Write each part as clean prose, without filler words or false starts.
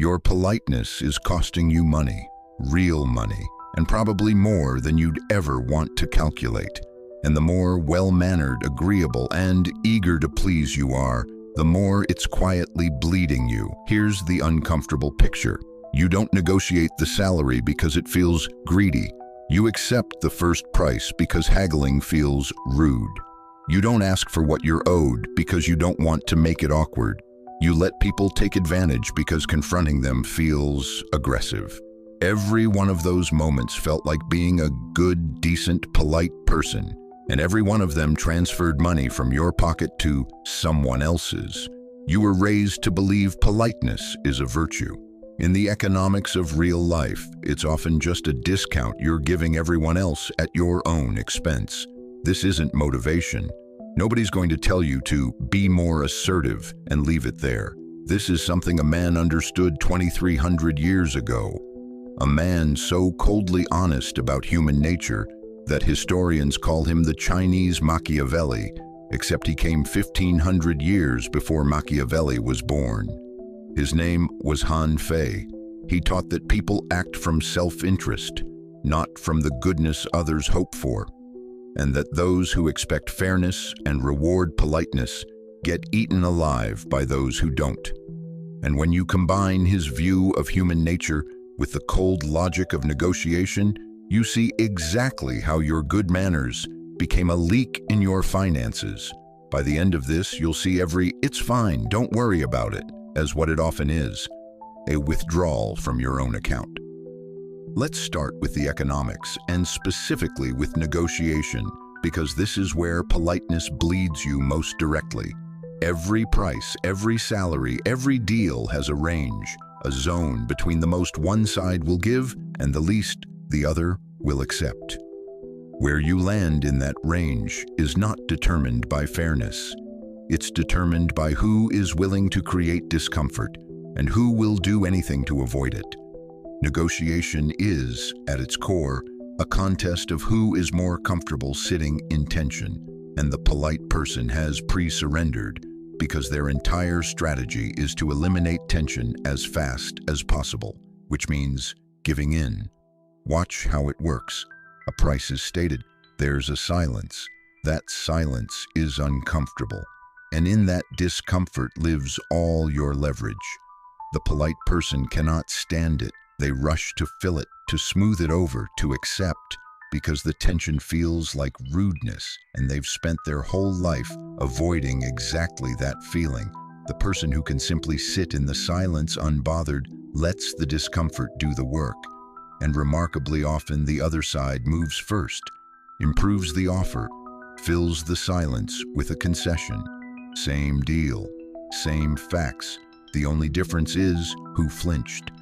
Your politeness is costing you money, real money, and probably more than you'd ever want to calculate. And the more well-mannered, agreeable, and eager to please you are, the more it's quietly bleeding you. Here's the uncomfortable picture. You don't negotiate the salary because it feels greedy. You accept the first price because haggling feels rude. You don't ask for what you're owed because you don't want to make it awkward. You let people take advantage because confronting them feels aggressive. Every one of those moments felt like being a good, decent, polite person, and every one of them transferred money from your pocket to someone else's. You were raised to believe politeness is a virtue. In the economics of real life, it's often just a discount you're giving everyone else at your own expense. This isn't motivation. Nobody's going to tell you to be more assertive and leave it there. This is something a man understood 2,300 years ago. A man so coldly honest about human nature that historians call him the Chinese Machiavelli, except he came 1,500 years before Machiavelli was born. His name was Han Fei. He taught that people act from self-interest, not from the goodness others hope for, and that those who expect fairness and reward politeness get eaten alive by those who don't. And when you combine his view of human nature with the cold logic of negotiation, you see exactly how your good manners became a leak in your finances. By the end of this, you'll see every "it's fine, don't worry about it" as what it often is, a withdrawal from your own account. Let's start with the economics, and specifically with negotiation, because this is where politeness bleeds you most directly. Every price, every salary, every deal has a range, a zone between the most one side will give and the least the other will accept. Where you land in that range is not determined by fairness. It's determined by who is willing to create discomfort and who will do anything to avoid it. Negotiation is, at its core, a contest of who is more comfortable sitting in tension, and the polite person has pre-surrendered because their entire strategy is to eliminate tension as fast as possible, which means giving in. Watch how it works. A price is stated. There's a silence. That silence is uncomfortable, and in that discomfort lives all your leverage. The polite person cannot stand it. They rush to fill it, to smooth it over, to accept, because the tension feels like rudeness, and they've spent their whole life avoiding exactly that feeling. The person who can simply sit in the silence unbothered lets the discomfort do the work. And remarkably often the other side moves first, improves the offer, fills the silence with a concession. Same deal, same facts. The only difference is who flinched.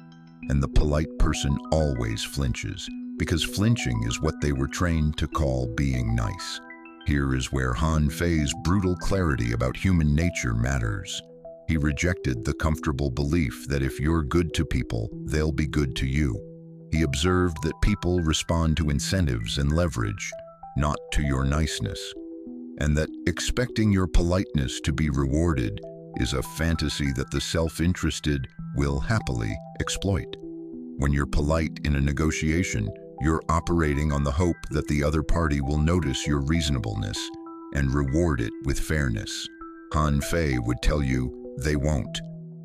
And the polite person always flinches, because flinching is what they were trained to call being nice. Here is where Han Fei's brutal clarity about human nature matters. He rejected the comfortable belief that if you're good to people, they'll be good to you. He observed that people respond to incentives and leverage, not to your niceness, and that expecting your politeness to be rewarded is a fantasy that the self-interested will happily exploit. When you're polite in a negotiation, you're operating on the hope that the other party will notice your reasonableness and reward it with fairness. Han Fei would tell you they won't.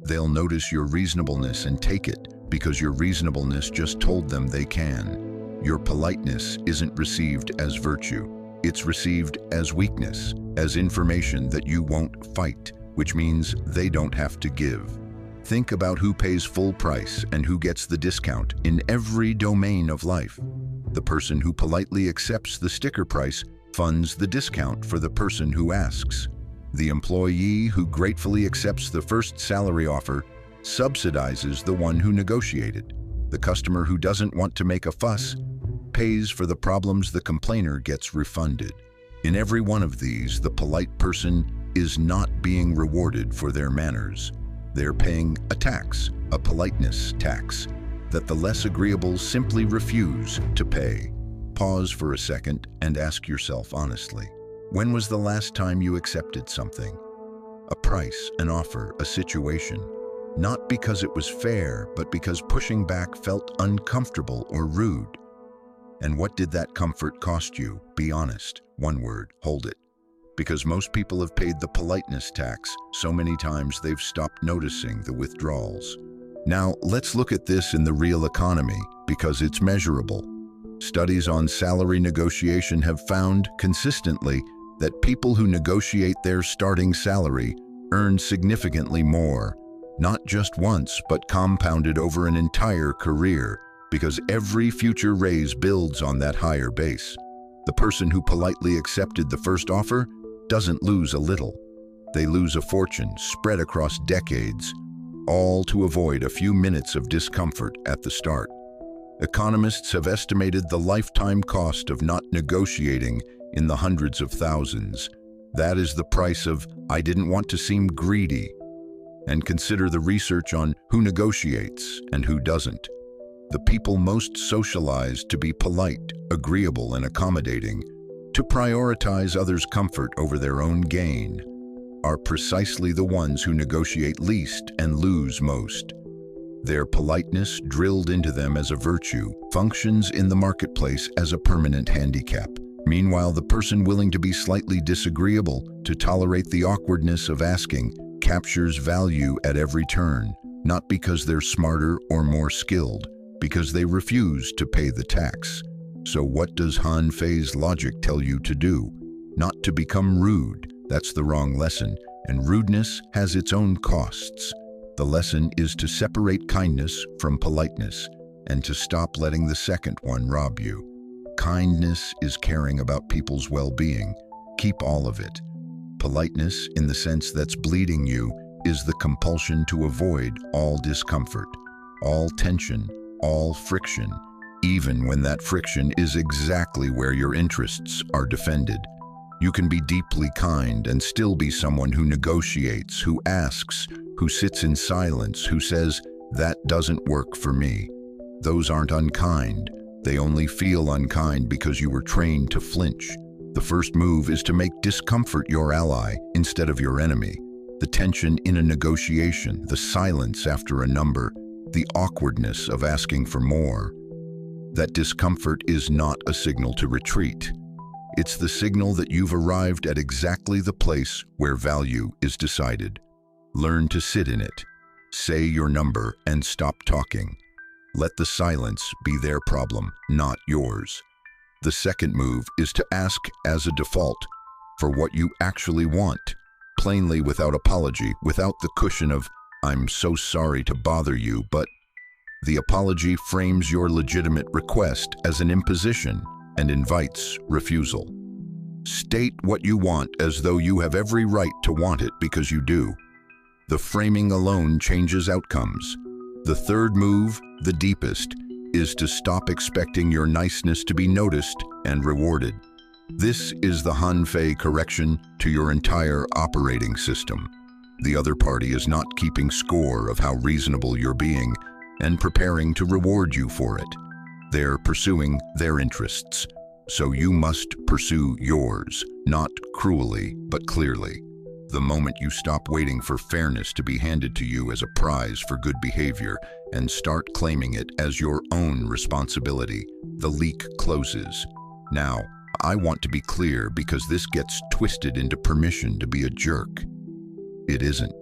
They'll notice your reasonableness and take it because your reasonableness just told them they can. Your politeness isn't received as virtue. It's received as weakness, as information that you won't fight, which means they don't have to give. Think about who pays full price and who gets the discount in every domain of life. The person who politely accepts the sticker price funds the discount for the person who asks. The employee who gratefully accepts the first salary offer subsidizes the one who negotiated. The customer who doesn't want to make a fuss pays for the problems the complainer gets refunded. In every one of these, the polite person is not being rewarded for their manners. They're paying a tax, a politeness tax, that the less agreeable simply refuse to pay. Pause for a second and ask yourself honestly, when was the last time you accepted something? A price, an offer, a situation. not because it was fair, but because pushing back felt uncomfortable or rude. And what did that comfort cost you? Be honest. One word: hold it. Because most people have paid the politeness tax so many times they've stopped noticing the withdrawals. Now, let's look at this in the real economy, because it's measurable. Studies on salary negotiation have found consistently that people who negotiate their starting salary earn significantly more, not just once, but compounded over an entire career, because every future raise builds on that higher base. The person who politely accepted the first offer doesn't lose a little. They lose a fortune spread across decades, all to avoid a few minutes of discomfort at the start. Economists have estimated the lifetime cost of not negotiating in the hundreds of thousands. That is the price of "I didn't want to seem greedy." And consider the research on who negotiates and who doesn't. The people most socialized to be polite, agreeable, and accommodating, to prioritize others' comfort over their own gain, are precisely the ones who negotiate least and lose most. Their politeness, drilled into them as a virtue, functions in the marketplace as a permanent handicap. Meanwhile, the person willing to be slightly disagreeable, to tolerate the awkwardness of asking, captures value at every turn, not because they're smarter or more skilled, because they refuse to pay the tax. So what does Han Fei's logic tell you to do? Not to become rude. That's the wrong lesson, and rudeness has its own costs. The lesson is to separate kindness from politeness, and to stop letting the second one rob you. Kindness is caring about people's well-being. Keep all of it. Politeness, in the sense that's bleeding you, is the compulsion to avoid all discomfort, all tension, all friction, even when that friction is exactly where your interests are defended. You can be deeply kind and still be someone who negotiates, who asks, who sits in silence, who says, "That doesn't work for me." Those aren't unkind. They only feel unkind because you were trained to flinch. The first move is to make discomfort your ally instead of your enemy. The tension in a negotiation, the silence after a number, the awkwardness of asking for more. That discomfort is not a signal to retreat. It's the signal that you've arrived at exactly the place where value is decided. Learn to sit in it. Say your number and stop talking. Let the silence be their problem, not yours. The second move is to ask as a default for what you actually want, plainly, without apology, without the cushion of "I'm so sorry to bother you," but the apology frames your legitimate request as an imposition and invites refusal. State what you want as though you have every right to want it because you do. The framing alone changes outcomes. The third move, the deepest, is to stop expecting your niceness to be noticed and rewarded. This is the Han Fei correction to your entire operating system. The other party is not keeping score of how reasonable you're being and preparing to reward you for it. They're pursuing their interests, so you must pursue yours, not cruelly, but clearly. The moment you stop waiting for fairness to be handed to you as a prize for good behavior and start claiming it as your own responsibility, the leak closes. Now, I want to be clear because this gets twisted into permission to be a jerk. It isn't.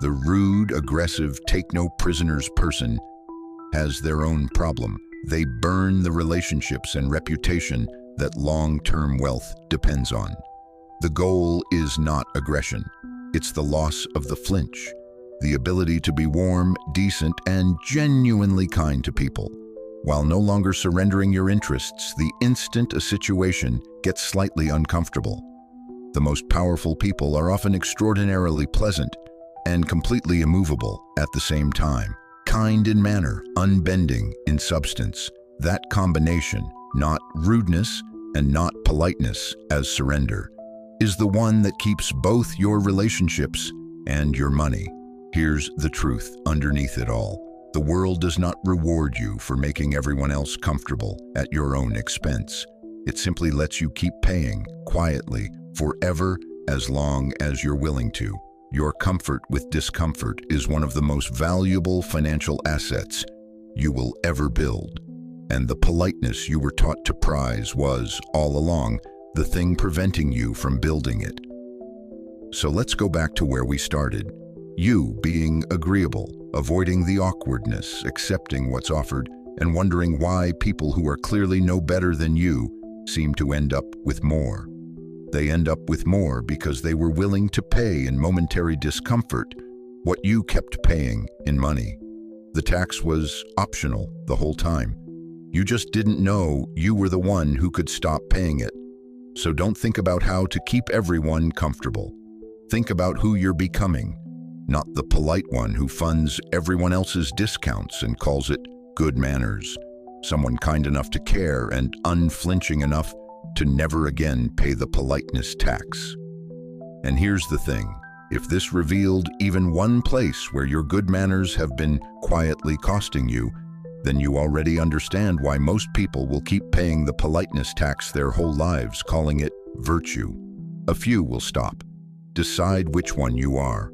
The rude, aggressive, take-no-prisoners person has their own problem. They burn the relationships and reputation that long-term wealth depends on. The goal is not aggression. It's the loss of the flinch, the ability to be warm, decent, and genuinely kind to people, while no longer surrendering your interests the instant a situation gets slightly uncomfortable. The most powerful people are often extraordinarily pleasant and completely immovable at the same time. Kind in manner, unbending in substance. That combination, not rudeness and not politeness as surrender, is the one that keeps both your relationships and your money. Here's the truth underneath it all. The world does not reward you for making everyone else comfortable at your own expense. It simply lets you keep paying quietly forever as long as you're willing to. Your comfort with discomfort is one of the most valuable financial assets you will ever build. And the politeness you were taught to prize was, all along, the thing preventing you from building it. So let's go back to where we started. You being agreeable, avoiding the awkwardness, accepting what's offered, and wondering why people who are clearly no better than you seem to end up with more. They end up with more because they were willing to pay in momentary discomfort what you kept paying in money. The tax was optional the whole time. You just didn't know you were the one who could stop paying it. So don't think about how to keep everyone comfortable. Think about who you're becoming, not the polite one who funds everyone else's discounts and calls it good manners. Someone kind enough to care and unflinching enough to never again pay the politeness tax. And here's the thing, if this revealed even one place where your good manners have been quietly costing you, then you already understand why most people will keep paying the politeness tax their whole lives, calling it virtue. A few will stop. Decide which one you are.